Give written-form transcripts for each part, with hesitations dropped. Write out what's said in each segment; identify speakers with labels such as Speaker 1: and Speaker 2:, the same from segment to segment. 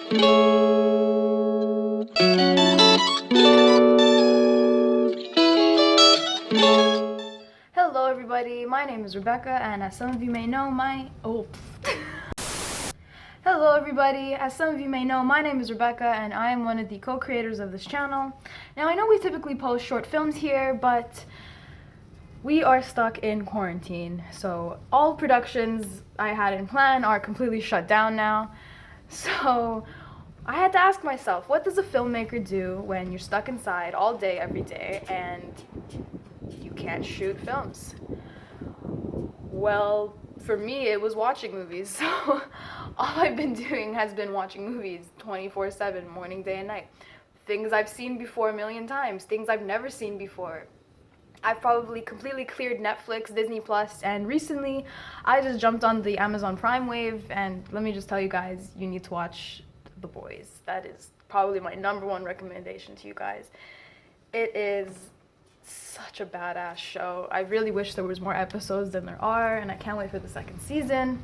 Speaker 1: Hello everybody, my name is Rebecca, and as some of you may know, Hello everybody, as some of you may know, my name is Rebecca, and I am one of the co-creators of this channel. Now I know we typically post short films here, but we are stuck in quarantine, so all productions I had in plan are completely shut down now. So I had to ask myself, what does a filmmaker do when you're stuck inside all day, every day, and you can't shoot films? Well, for me, it was watching movies. So all I've been doing has been watching movies 24/7, morning, day, and night. Things I've seen before a million times, things I've never seen before. I've probably completely cleared Netflix, Disney Plus, and recently I just jumped on the Amazon Prime wave, and let me just tell you guys, you need to watch The Boys. That is probably my number one recommendation to you guys. It is such a badass show. I really wish there was more episodes than there are, and I can't wait for the second season.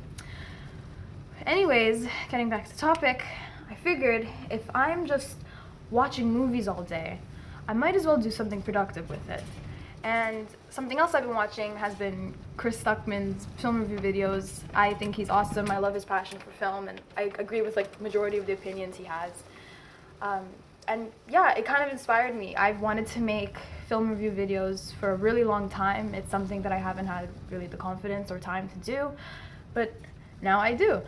Speaker 1: Anyways, getting back to the topic, I figured if I'm just watching movies all day, I might as well do something productive with it. And something else I've been watching has been Chris Stuckman's film review videos. I think he's awesome. I love his passion for film, and I agree with like the majority of the opinions he has. And yeah, it kind of inspired me. I've wanted to make film review videos for a really long time. It's something that I haven't had really the confidence or time to do, but now I do.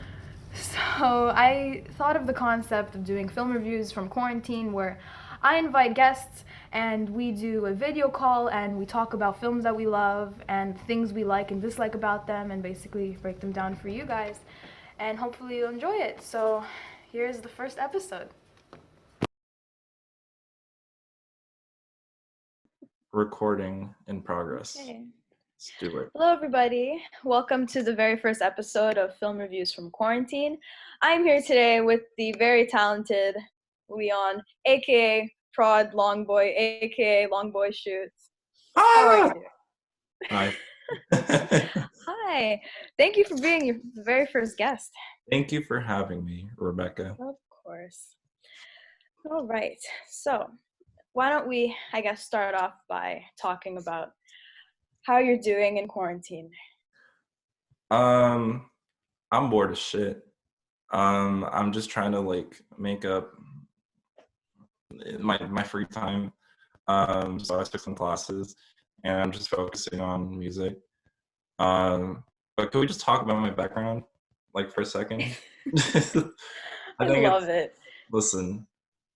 Speaker 1: So I thought of the concept of doing film reviews from quarantine, where I invite guests and we do a video call and we talk about films that we love and things we like and dislike about them, and basically break them down for you guys, and hopefully you'll enjoy it. So here's the first episode.
Speaker 2: Recording in progress.
Speaker 1: Okay.
Speaker 2: Let's do it.
Speaker 1: Hello everybody, welcome to the very first episode of Film Reviews from Quarantine. I'm here today with the very talented Leon, aka Prod Longboy, aka Longboy Shoots. How are you?
Speaker 2: Hi.
Speaker 1: Hi, thank you for being your very first guest.
Speaker 2: Thank you for having me, Rebecca.
Speaker 1: Of course. All right, so why don't we, I guess, start off by talking about how you're doing in quarantine.
Speaker 2: I'm bored as shit. I'm just trying to like make up my free time. So I took some classes and I'm just focusing on music. But could we just talk about my background like for a second?
Speaker 1: I love it.
Speaker 2: Listen,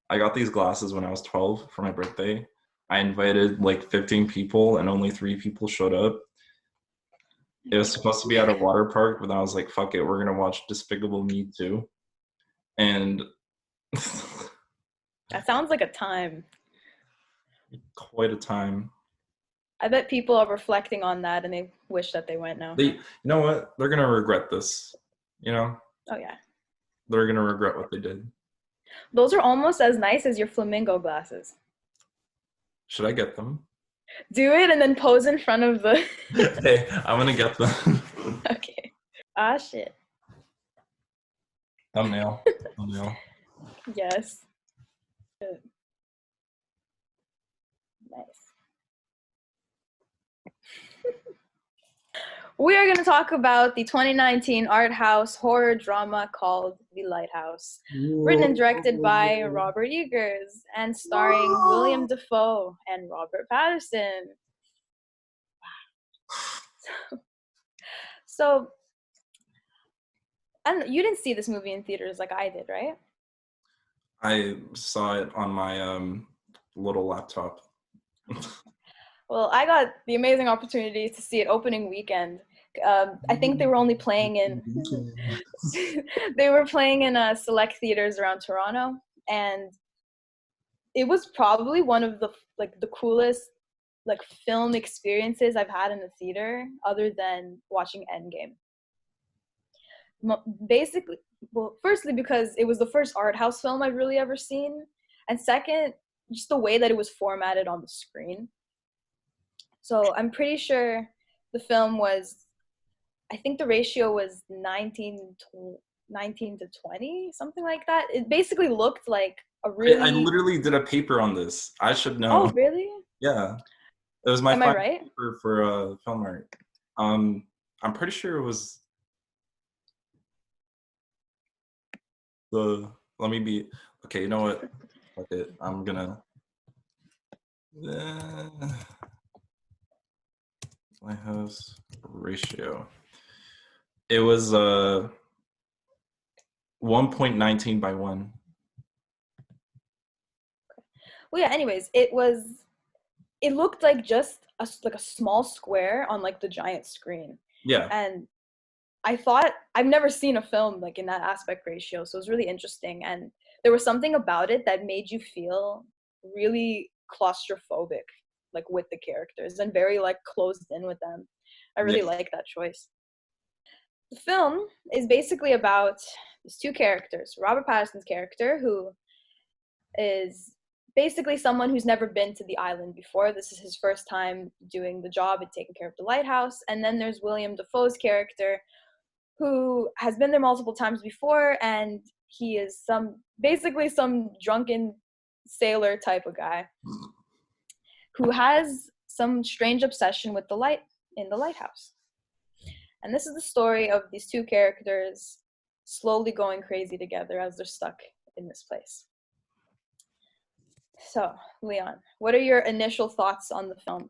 Speaker 2: I got these glasses when I was 12 for my birthday. I invited like 15 people and only 3 people showed up. It was supposed to be at a water park, but then I was like, fuck it, we're gonna watch Despicable Me 2. And
Speaker 1: That sounds like a time.
Speaker 2: quite a time.
Speaker 1: I bet people are reflecting on that and they wish that they went now.
Speaker 2: You know what? They're gonna regret this. You know?
Speaker 1: Oh yeah.
Speaker 2: They're gonna regret what they did.
Speaker 1: Those are almost as nice as your flamingo glasses.
Speaker 2: Should I get them?
Speaker 1: Do it and then pose in front of the...
Speaker 2: Hey, I'm gonna get them.
Speaker 1: Okay. Ah, shit.
Speaker 2: Thumbnail.
Speaker 1: Yes. Good. Nice. We are going to talk about the 2019 art house horror drama called The Lighthouse, written and directed by Robert Eggers and starring William Dafoe and Robert Pattinson. Wow. So, I don't know, you didn't see this movie in theaters like I did, right?
Speaker 2: I saw it on my little laptop.
Speaker 1: Well, I got the amazing opportunity to see it opening weekend. I think they were only playing in select theaters around Toronto, and it was probably one of the coolest film experiences I've had in a theater, other than watching Endgame. Basically, well, firstly because it was the first art house film I've really ever seen, and second, just the way that it was formatted on the screen. So I'm pretty sure the film was, I think the ratio was 19 19 to 20, something like that. It basically looked like a
Speaker 2: I
Speaker 1: really.
Speaker 2: literally did a paper on this. I should
Speaker 1: Oh,
Speaker 2: know.
Speaker 1: really?
Speaker 2: Yeah, it was my
Speaker 1: Am I
Speaker 2: final
Speaker 1: right?
Speaker 2: paper for film art. I'm pretty sure it was the. Let me be. Okay, you know what? Fuck it. I'm gonna. Uh, Lighthouse ratio. It was 1.19 by 1.
Speaker 1: Well, yeah. Anyways, it was. It looked like just like a small square on like the giant screen,
Speaker 2: Yeah.
Speaker 1: and I thought I've never seen a film like in that aspect ratio, so it was really interesting. And there was something about it that made you feel really claustrophobic, like with the characters, and very like closed in with them. I
Speaker 2: Yeah.
Speaker 1: really like that choice. The film is basically about these two characters. Robert Pattinson's character, who is basically someone who's never been to the island before. This is his first time doing the job and taking care of the lighthouse. And then there's William Dafoe's character, who has been there multiple times before, and he is basically some drunken sailor type of guy who has some strange obsession with the light in the lighthouse. And this is the story of these two characters slowly going crazy together as they're stuck in this place. So, Leon, what are your initial thoughts on the film?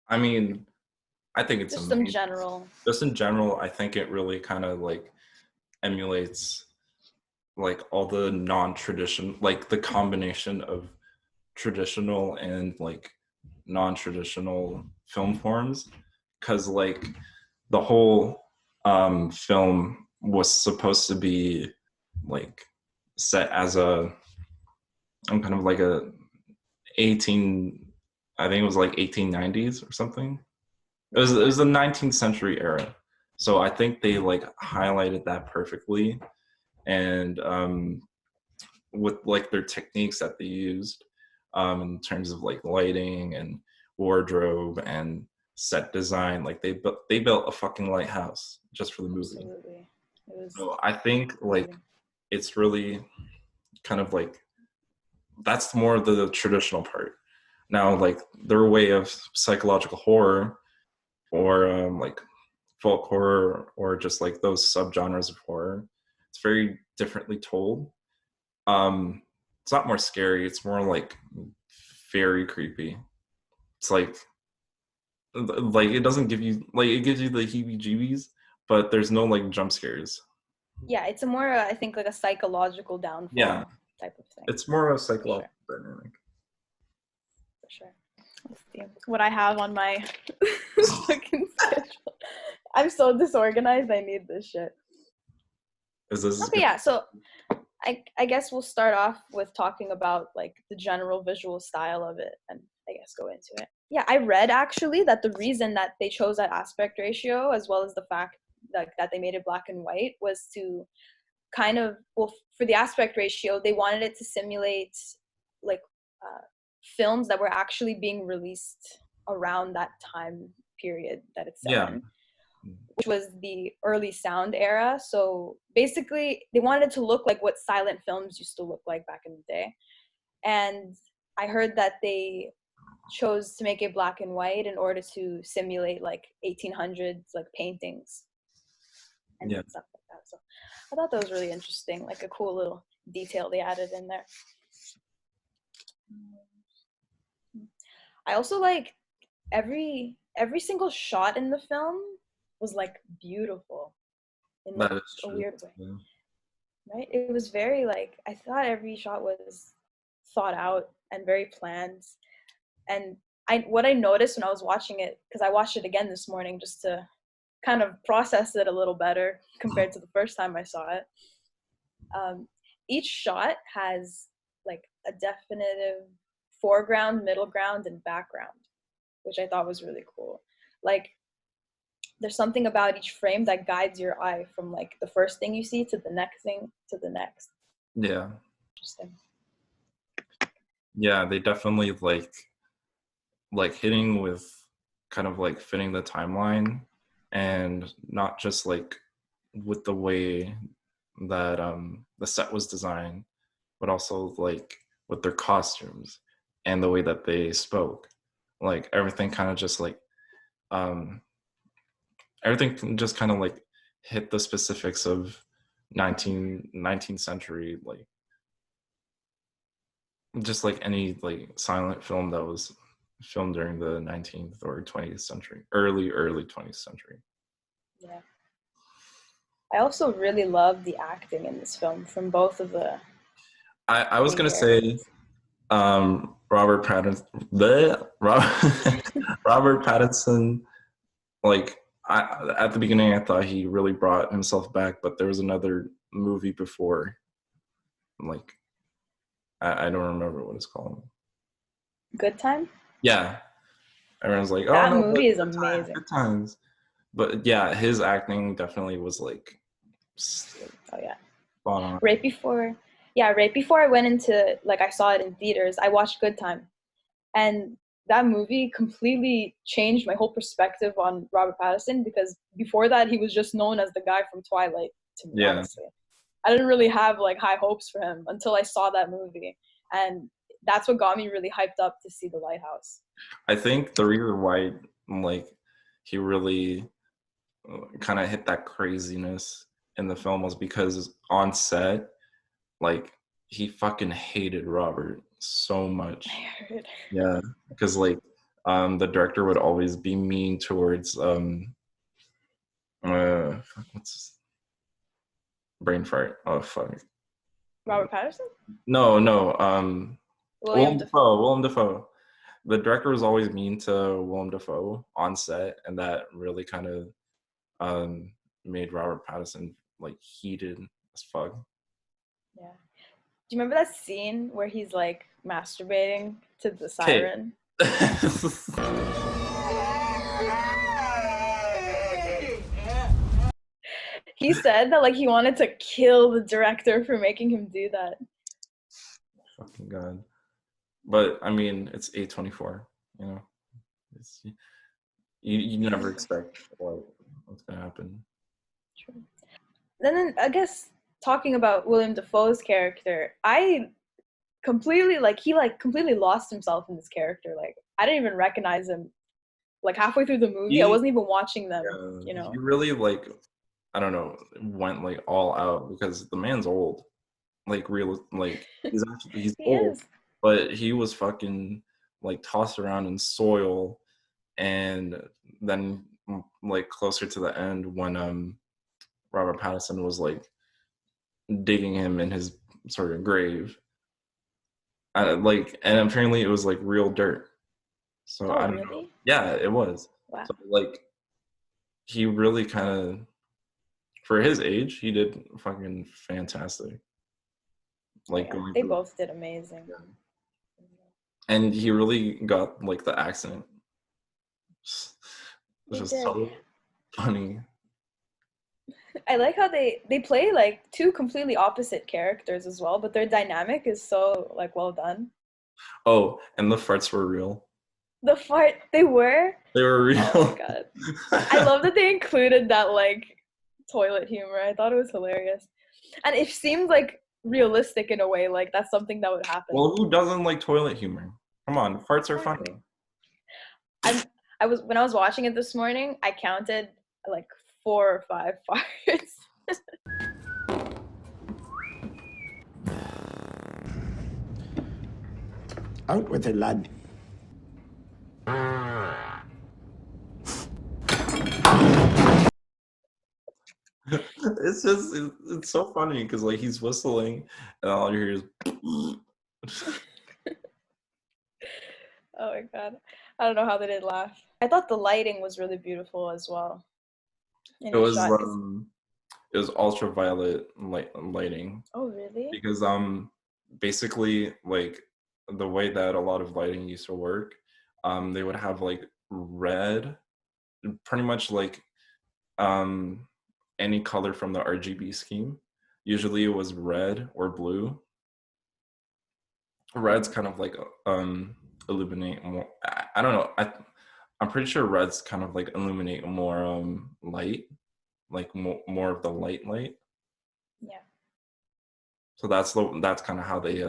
Speaker 2: I mean, I think it's
Speaker 1: Just some
Speaker 2: amazing.
Speaker 1: general.
Speaker 2: Just in general, I think it really kind of like emulates like all the non-tradition, like the combination of traditional and like non-traditional film forms, because like the whole film was supposed to be like set as a kind of like a 18, I think it was like 1890s or something. It was the 19th century era, so I think they like highlighted that perfectly. And with like their techniques that they used in terms of like lighting and wardrobe and set design, like they built a fucking lighthouse just for the movie.
Speaker 1: Absolutely. It was
Speaker 2: So I think like it's really kind of like that's more of the traditional part. Now like their way of psychological horror or like folk horror or just like those subgenres of horror, it's very differently told. It's not more scary, it's more like very creepy. It's like it doesn't give you like it gives you the heebie jeebies, but there's no like jump scares.
Speaker 1: Yeah, it's a more I think like a psychological downfall
Speaker 2: Yeah,
Speaker 1: type of thing.
Speaker 2: it's more of a
Speaker 1: For
Speaker 2: psychological
Speaker 1: sure.
Speaker 2: dynamic.
Speaker 1: For sure. Let's see what I have on my fucking schedule. I'm so disorganized. I need this shit.
Speaker 2: Is this
Speaker 1: Okay, yeah. So I guess we'll start off with talking about like the general visual style of it, and I guess go into it. Yeah, I read actually that the reason that they chose that aspect ratio, as well as the fact that they made it black and white, was to kind of, well, for the aspect ratio, they wanted it to simulate like films that were actually being released around that time period that it's set
Speaker 2: yeah.
Speaker 1: in, which was the early sound era. So basically, they wanted it to look like what silent films used to look like back in the day. And I heard that they chose to make it black and white in order to simulate like 1800s like paintings and
Speaker 2: Yeah.
Speaker 1: stuff like that. So I thought that was really interesting, like a cool little detail they added in there. I also like every single shot in the film was like beautiful in like
Speaker 2: That is
Speaker 1: a
Speaker 2: true.
Speaker 1: weird way,
Speaker 2: Yeah.
Speaker 1: right? It was very like, I thought every shot was thought out and very planned. And what I noticed when I was watching it, because I watched it again this morning just to kind of process it a little better compared to the first time I saw it. Each shot has like a definitive foreground, middle ground, and background, which I thought was really cool. Like there's something about each frame that guides your eye from like the first thing you see to the next thing to the next.
Speaker 2: Yeah.
Speaker 1: Interesting.
Speaker 2: Yeah, they definitely like hitting with kind of like fitting the timeline and not just like with the way that the set was designed, but also like with their costumes and the way that they spoke. Like everything kind of just like um everything just kind of like hit the specifics of 19th century, like just like any like silent film that was filmed during the 19th or 20th century, early 20th century.
Speaker 3: Yeah. I also really love the acting in this film from both of the
Speaker 2: I was
Speaker 3: main
Speaker 2: gonna say
Speaker 3: characters.
Speaker 2: Robert Pattinson, the Robert Pattinson, like at the beginning I thought he really brought himself back, but there was another movie before, like I don't remember what it's called.
Speaker 3: Good Time?
Speaker 2: Yeah, everyone's like, oh
Speaker 3: That
Speaker 2: no, but
Speaker 3: movie is
Speaker 2: good times,
Speaker 3: amazing.
Speaker 2: good times. But yeah, his acting definitely was like spot
Speaker 3: Oh yeah.
Speaker 2: on.
Speaker 3: Right before I went into, like, I saw it in theaters, I watched Good Time. And that movie completely changed my whole perspective on Robert Pattinson, because before that he was just known as the guy from Twilight to me,
Speaker 2: Yeah,
Speaker 3: honestly. I didn't really have like high hopes for him until I saw that movie. And that's what got me really hyped up to see The Lighthouse.
Speaker 2: I think the reason why like he really kind of hit that craziness in the film was because on set, like he fucking hated Robert so much.
Speaker 3: I heard.
Speaker 2: Yeah, because like the director would always be mean towards what's his brain fart? Oh fuck.
Speaker 3: Robert Pattinson?
Speaker 2: No,
Speaker 3: William Dafoe.
Speaker 2: Willem Dafoe. The director was always mean to Willem Dafoe on set, and that really kind of made Robert Pattinson like heated as fuck.
Speaker 3: Yeah. Do you remember that scene where he's like masturbating to the
Speaker 2: Okay.
Speaker 3: siren? He said that like he wanted to kill the director for making him do that.
Speaker 2: Fucking god. But I mean, it's A24, you know. It's, you never expect what's gonna happen.
Speaker 3: True. Then I guess talking about William Dafoe's character, I completely completely lost himself in this character. Like I didn't even recognize him. Like halfway through the movie, I wasn't even watching them.
Speaker 2: He really like I don't know went like all out because the man's old. Like real like he's
Speaker 3: He
Speaker 2: old,
Speaker 3: is.
Speaker 2: but he was fucking like tossed around in soil, and then like closer to the end when Robert Pattinson was like digging him in his sort of grave. Like, and apparently it was like real dirt. So I
Speaker 3: Oh,
Speaker 2: don't know.
Speaker 3: really?
Speaker 2: Yeah, it was.
Speaker 3: Wow.
Speaker 2: So like, he really kind of, for his age, he did fucking fantastic. Like
Speaker 3: Yeah,
Speaker 2: going
Speaker 3: they
Speaker 2: through,
Speaker 3: both did amazing.
Speaker 2: yeah. And he really got like the accent. It's
Speaker 3: They
Speaker 2: just
Speaker 3: did.
Speaker 2: so funny.
Speaker 3: I like how they play like two completely opposite characters as well, but their dynamic is so like well done.
Speaker 2: Oh, and the farts were real.
Speaker 3: The fart they were.
Speaker 2: They were real.
Speaker 3: Oh my god. I love that they included that like toilet humor. I thought it was hilarious. And it seemed like realistic in a way, like that's something that would happen.
Speaker 2: Well, who doesn't like toilet humor? Come on, farts are
Speaker 3: Exactly.
Speaker 2: funny.
Speaker 3: When I was watching it this morning, I counted like 4 or 5 farts.
Speaker 4: Out with it, lad.
Speaker 2: It's just it's so funny because like he's whistling and all you hear is
Speaker 3: Oh my god. I don't know how they did laugh. I thought the lighting was really beautiful as well. And
Speaker 2: it was
Speaker 3: shot
Speaker 2: it was ultraviolet lighting
Speaker 3: Oh really?
Speaker 2: because basically like the way that a lot of lighting used to work, they would have like red, pretty much like any color from the RGB scheme. Usually it was red or blue. Red's kind of like illuminate more. I don't know. I'm pretty sure reds kind of like illuminate more light, like more of the light.
Speaker 3: Yeah.
Speaker 2: So that's kind of how they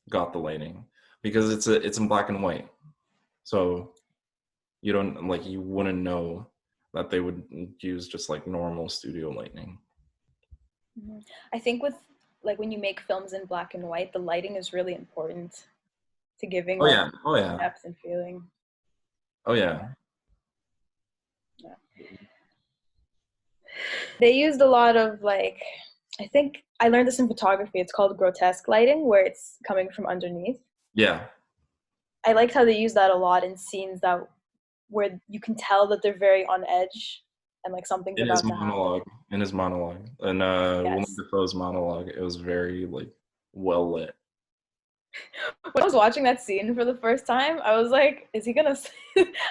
Speaker 2: got the lighting, because it's in black and white. So you wouldn't know that they would use just like normal studio lighting.
Speaker 3: Mm-hmm. I think with like when you make films in black and white, the lighting is really important to giving depth and feeling.
Speaker 2: Oh yeah.
Speaker 3: Yeah. They used a lot of like, I think I learned this in photography. It's called grotesque lighting, where it's coming from underneath.
Speaker 2: Yeah.
Speaker 3: I liked how they use that a lot in scenes where you can tell that they're very on edge and like something's about to happen.
Speaker 2: In his monologue, and Willem
Speaker 3: Yes.
Speaker 2: Dafoe's monologue, it was very like well lit.
Speaker 3: When I was watching that scene for the first time, I was like, "Is he gonna?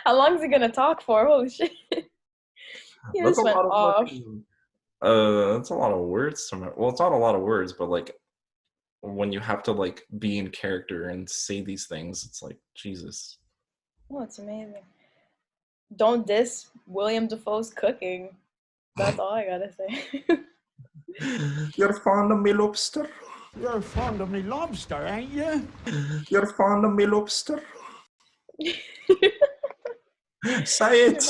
Speaker 3: How long is he gonna talk for? Holy shit!" He
Speaker 2: That's
Speaker 3: just
Speaker 2: a
Speaker 3: went
Speaker 2: lot of
Speaker 3: off.
Speaker 2: that's a lot of words well, it's not a lot of words, but like when you have to like be in character and say these things, it's like Jesus.
Speaker 3: Oh, it's amazing. Don't diss William Dafoe's cooking. That's all I gotta say.
Speaker 2: You're fond of me lobster?
Speaker 4: You're fond of me lobster, ain't you?
Speaker 2: You're fond of me lobster? Say it!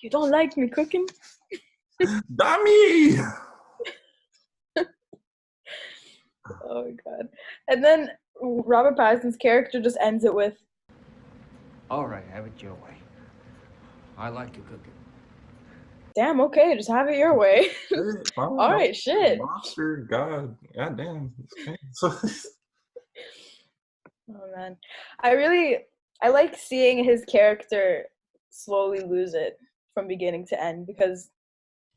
Speaker 3: You don't like me cooking?
Speaker 2: Dummy!
Speaker 3: Oh my god. And then Robert Pattinson's character just ends it with,
Speaker 4: All right, have it your way. I like to cook it.
Speaker 3: damn, okay, just have it your way.
Speaker 2: All
Speaker 3: right, shit.
Speaker 2: Lobster, god damn. Okay.
Speaker 3: Oh man. I like seeing his character slowly lose it from beginning to end, because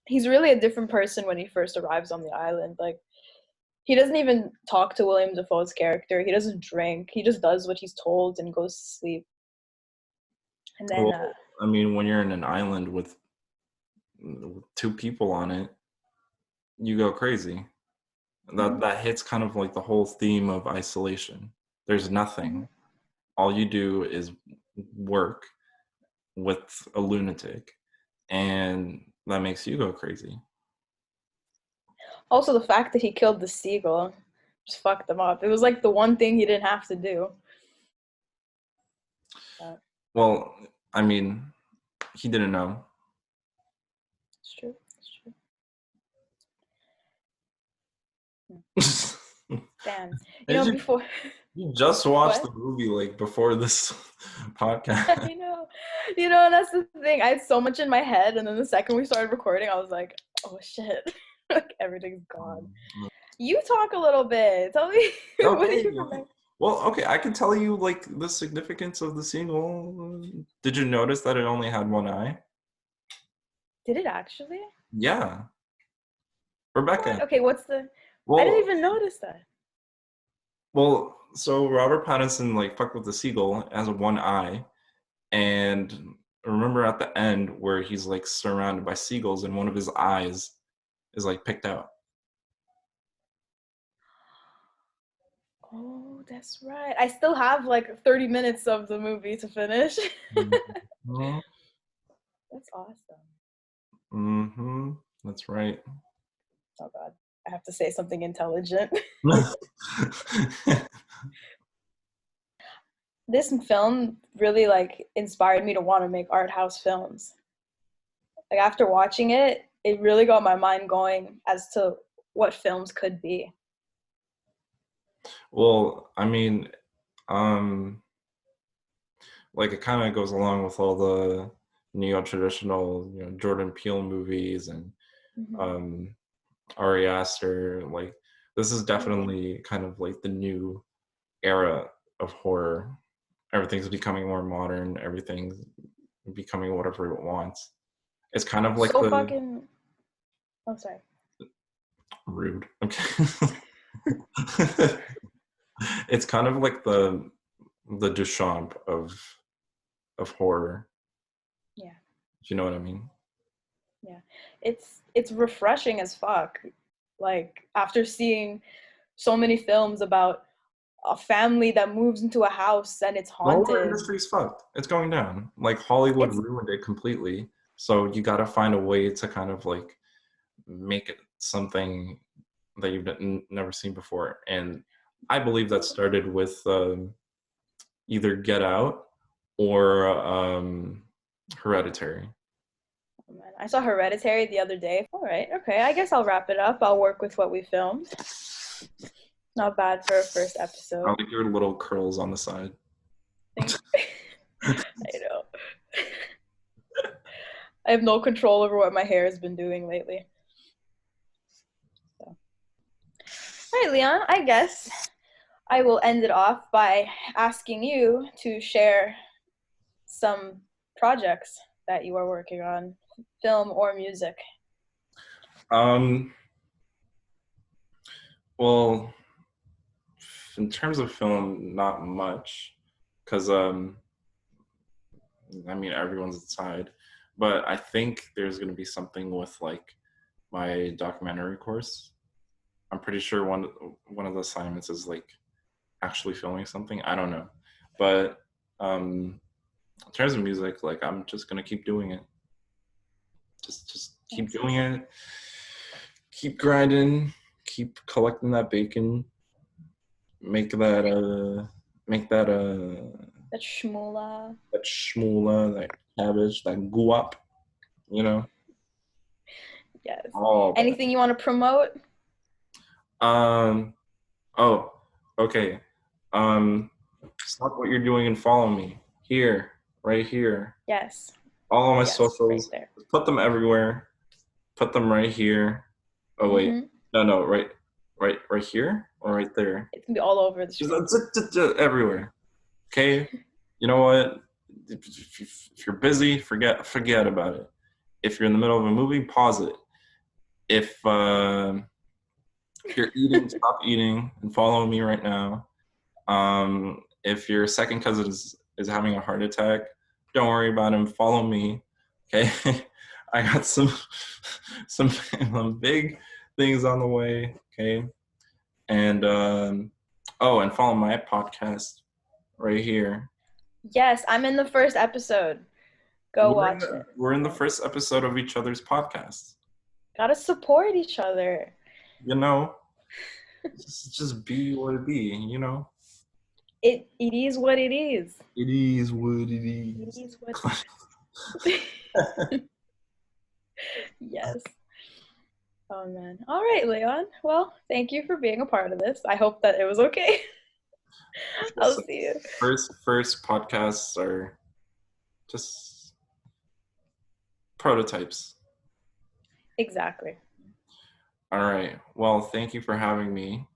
Speaker 3: he's really a different person when he first arrives on the island. Like, he doesn't even talk to William Dafoe's character. He doesn't drink. He just does what he's told and goes to sleep. And then,
Speaker 2: I mean, when you're in an island with 2 people on it, you go crazy. That hits kind of like the whole theme of isolation. There's nothing. All you do is work with a lunatic, and that makes you go crazy.
Speaker 3: also, the fact that he killed the seagull just fucked him up. It was like the one thing he didn't have to do.
Speaker 2: Well, I mean, he didn't know.
Speaker 3: It's true. Damn. Before...
Speaker 2: You just watched the movie like before this podcast.
Speaker 3: I know. That's the thing. I had so much in my head, and then the second we started recording, I was like, oh shit. Like, everything's gone. You talk a little bit. Tell me, what did you remember?
Speaker 2: Well, okay, I can tell you like the significance of the seagull. Did you notice that it only had one eye?
Speaker 3: Did it actually?
Speaker 2: Yeah. Rebecca.
Speaker 3: What? Okay, I didn't even notice that.
Speaker 2: Well, so Robert Pattinson like fucked with the seagull, as one eye, and remember at the end where he's like surrounded by seagulls and one of his eyes is like picked out.
Speaker 3: Oh, that's right. I still have like 30 minutes of the movie to finish.
Speaker 2: Mm-hmm.
Speaker 3: That's awesome.
Speaker 2: Mm-hmm. That's right.
Speaker 3: Oh god, I have to say something intelligent. This film really like inspired me to want to make art house films. Like, after watching it, it really got my mind going as to what films could be.
Speaker 2: Well, I mean, like it kind of goes along with all the neo-traditional, Jordan Peele movies and Ari Aster. Like, this is definitely kind of like the new era of horror. Everything's becoming more modern. Everything's becoming whatever it wants. It's kind of like
Speaker 3: so fucking... Oh, sorry.
Speaker 2: Rude. Okay. It's kind of like the Duchamp of horror.
Speaker 3: Yeah.
Speaker 2: If you know what I mean.
Speaker 3: Yeah. It's refreshing as fuck. Like, after seeing so many films about a family that moves into a house and it's haunted.
Speaker 2: The horror industry's fucked. It's going down. Like, Hollywood ruined it completely. So you got to find a way to kind of like make it something that you've never seen before. And I believe that started with either Get Out or Hereditary.
Speaker 3: Oh, man. I saw Hereditary the other day. All right, okay. I guess I'll wrap it up. I'll work with what we filmed. Not bad for a first episode.
Speaker 2: I like your little curls on the side.
Speaker 3: Thanks. I know. I have no control over what my hair has been doing lately. So. All right, Leon, I guess I will end it off by asking you to share some projects that you are working on, film or music.
Speaker 2: Well, in terms of film, not much, because everyone's inside, but I think there's going to be something with like my documentary course. I'm pretty sure one of the assignments is like actually filming something. I don't know, but in terms of music, like I'm just gonna keep doing it. Just keep doing it. Keep grinding. Keep collecting that bacon. Make that
Speaker 3: shmoola.
Speaker 2: That shmoola, that cabbage, that guap. You know.
Speaker 3: Yes.
Speaker 2: Oh.
Speaker 3: Anything you want to promote?
Speaker 2: Oh. Okay. Stop what you're doing and follow me here, right here.
Speaker 3: Yes.
Speaker 2: All of my socials.
Speaker 3: Right there.
Speaker 2: Put them everywhere. Put them right here. Oh wait, no, right here or right there.
Speaker 3: It's gonna be all over the screen.
Speaker 2: Everywhere. Okay. You know what? If you're busy, forget about it. If you're in the middle of a movie, pause it. If you're eating, stop eating and follow me right now. If your second cousin is having a heart attack, don't worry about him. Follow me. Okay. I got some big things on the way. Okay. And and follow my podcast right here.
Speaker 3: Yes, I'm in the first episode. Watch it.
Speaker 2: We're in the first episode of each other's podcasts.
Speaker 3: Gotta support each other.
Speaker 2: You know, just be what it be, you know.
Speaker 3: It is what it is.
Speaker 2: It is what it is.
Speaker 3: It is what it is. Yes. Oh man. All right, Leon. Well, thank you for being a part of this. I hope that it was okay. I'll see you.
Speaker 2: First podcasts are just prototypes.
Speaker 3: Exactly.
Speaker 2: All right. Well, thank you for having me.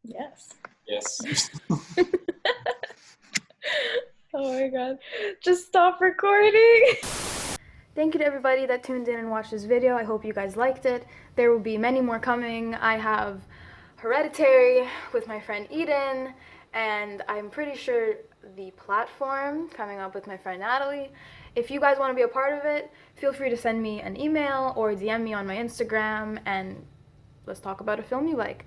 Speaker 3: Yes.
Speaker 2: Yes.
Speaker 3: Oh my god. Just stop recording.
Speaker 1: Thank you to everybody that tuned in and watched this video. I hope you guys liked it. There will be many more coming. I have Hereditary with my friend Eden, and I'm pretty sure The Platform coming up with my friend Natalie. If you guys want to be a part of it, feel free to send me an email or DM me on my Instagram, and let's talk about a film you like.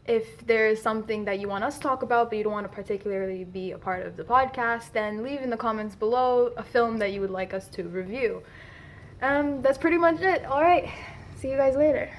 Speaker 1: If there's something that you want us to talk about but you don't want to particularly be a part of the podcast, then leave in the comments below a film that you would like us to review. That's pretty much it. All right, see you guys later.